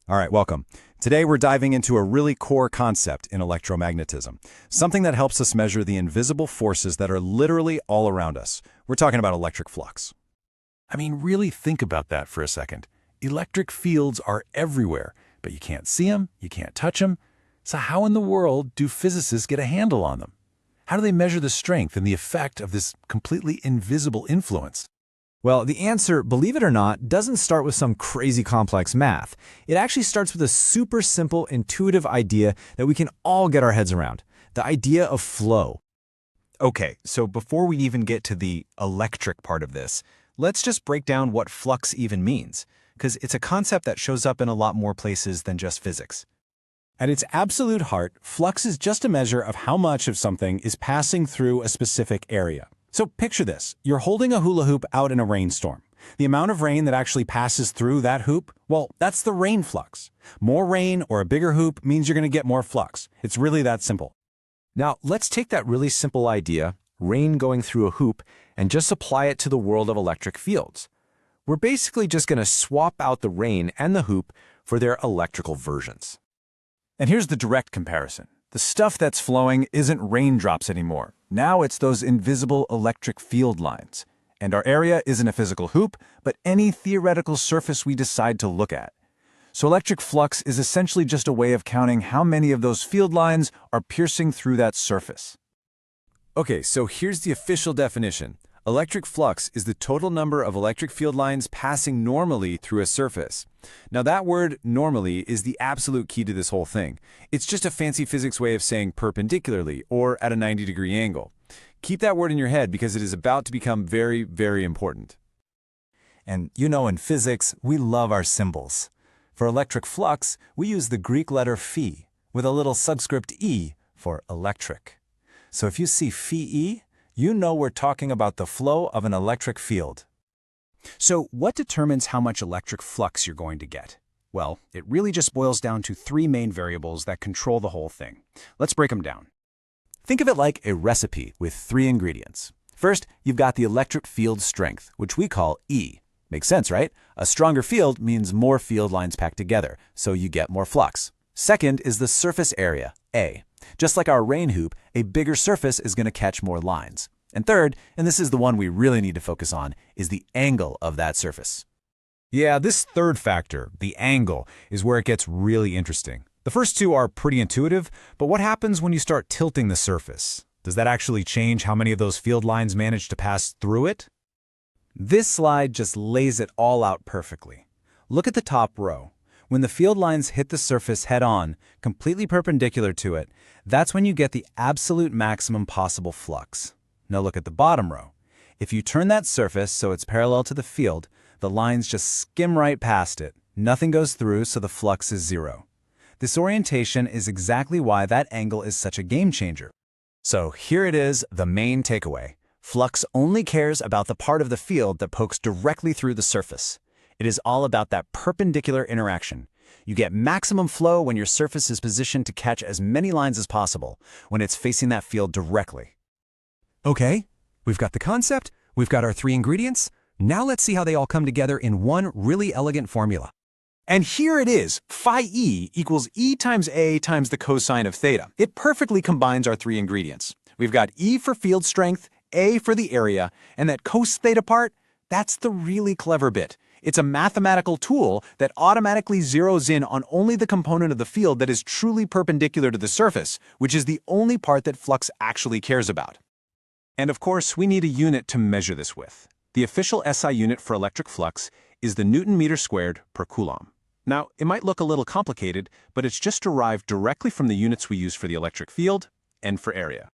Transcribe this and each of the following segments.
All right, welcome. Today we're diving into a really core concept in electromagnetism, something that helps us measure the invisible forces that are literally all around us. We're talking about electric flux. I mean, really think about that for a second. Electric fields are everywhere, but you can't see them, you can't touch them. So how in the world do physicists get a handle on them? How do they measure the strength and the effect of this completely invisible influence? Well, the answer, believe it or not, doesn't start with some crazy complex math. It actually starts with a super simple, intuitive idea that we can all get our heads around. The idea of flow. Okay, so before we even get to the electric part of this, let's just break down what flux even means, because it's a concept that shows up in a lot more places than just physics. At its absolute heart, flux is just a measure of how much of something is passing through a specific area. So picture this. You're holding a hula hoop out in a rainstorm. The amount of rain that actually passes through that hoop, well, that's the rain flux. More rain or a bigger hoop means you're going to get more flux. It's really that simple. Now, let's take that really simple idea, rain going through a hoop, and just apply it to the world of electric fields. We're basically just going to swap out the rain and the hoop for their electrical versions. And here's the direct comparison. The stuff that's flowing isn't raindrops anymore. Now it's those invisible electric field lines. And our area isn't a physical hoop, but any theoretical surface we decide to look at. So electric flux is essentially just a way of counting how many of those field lines are piercing through that surface. Okay, so here's the official definition. Electric flux is the total number of electric field lines passing normally through a surface. Now that word normally is the absolute key to this whole thing. It's just a fancy physics way of saying perpendicularly or at a 90-degree angle. Keep that word in your head because it is about to become very, very important. And you know, in physics, we love our symbols. For electric flux, we use the Greek letter phi with a little subscript e for electric. So if you see phi e, you know we're talking about the flow of an electric field. So what determines how much electric flux you're going to get? Well, it really just boils down to three main variables that control the whole thing. Let's break them down. Think of it like a recipe with three ingredients. First, you've got the electric field strength, which we call E. Makes sense, right? A stronger field means more field lines packed together, so you get more flux. Second is the surface area, A. Just like our rain hoop, a bigger surface is going to catch more lines. And third, and this is the one we really need to focus on, is the angle of that surface. Yeah, this third factor, the angle, is where it gets really interesting. The first two are pretty intuitive, but what happens when you start tilting the surface? Does that actually change how many of those field lines manage to pass through it? This slide just lays it all out perfectly. Look at the top row. When the field lines hit the surface head-on, completely perpendicular to it, that's when you get the absolute maximum possible flux. Now look at the bottom row. If you turn that surface so it's parallel to the field, the lines just skim right past it. Nothing goes through, so the flux is zero. This orientation is exactly why that angle is such a game changer. So here it is, the main takeaway. Flux only cares about the part of the field that pokes directly through the surface. It is all about that perpendicular interaction. You get maximum flow when your surface is positioned to catch as many lines as possible, when it's facing that field directly. Okay, we've got the concept, we've got our three ingredients. Now let's see how they all come together in one really elegant formula. And here it is, phi e equals E times A times the cosine of theta. It perfectly combines our three ingredients. We've got E for field strength, A for the area, and that cos theta part, that's the really clever bit. It's a mathematical tool that automatically zeroes in on only the component of the field that is truly perpendicular to the surface, which is the only part that flux actually cares about. And of course, we need a unit to measure this with. The official SI unit for electric flux is the Newton meter squared per coulomb. Now, it might look a little complicated, but it's just derived directly from the units we use for the electric field and for area.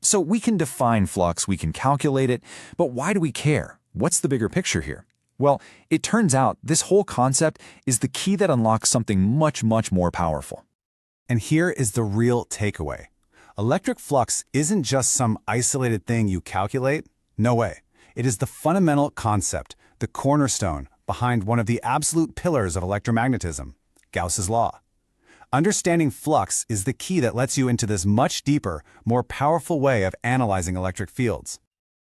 So we can define flux, we can calculate it, but why do we care? What's the bigger picture here? Well, it turns out this whole concept is the key that unlocks something much, much more powerful. And here is the real takeaway. Electric flux isn't just some isolated thing you calculate. No way. It is the fundamental concept, the cornerstone behind one of the absolute pillars of electromagnetism, Gauss's law. Understanding flux is the key that lets you into this much deeper, more powerful way of analyzing electric fields.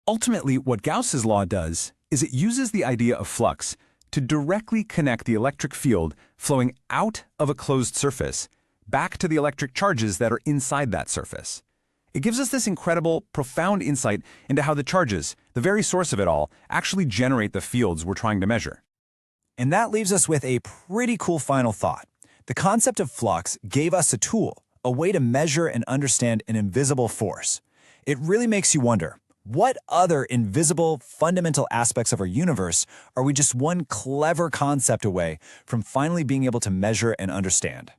Ultimately, what Gauss's law does is it uses the idea of flux to directly connect the electric field flowing out of a closed surface back to the electric charges that are inside that surface. It gives us this incredible, profound insight into how the charges, the very source of it all, actually generate the fields we're trying to measure. And that leaves us with a pretty cool final thought. The concept of flux gave us a tool, a way to measure and understand an invisible force. It really makes you wonder, what other invisible, fundamental aspects of our universe are we just one clever concept away from finally being able to measure and understand?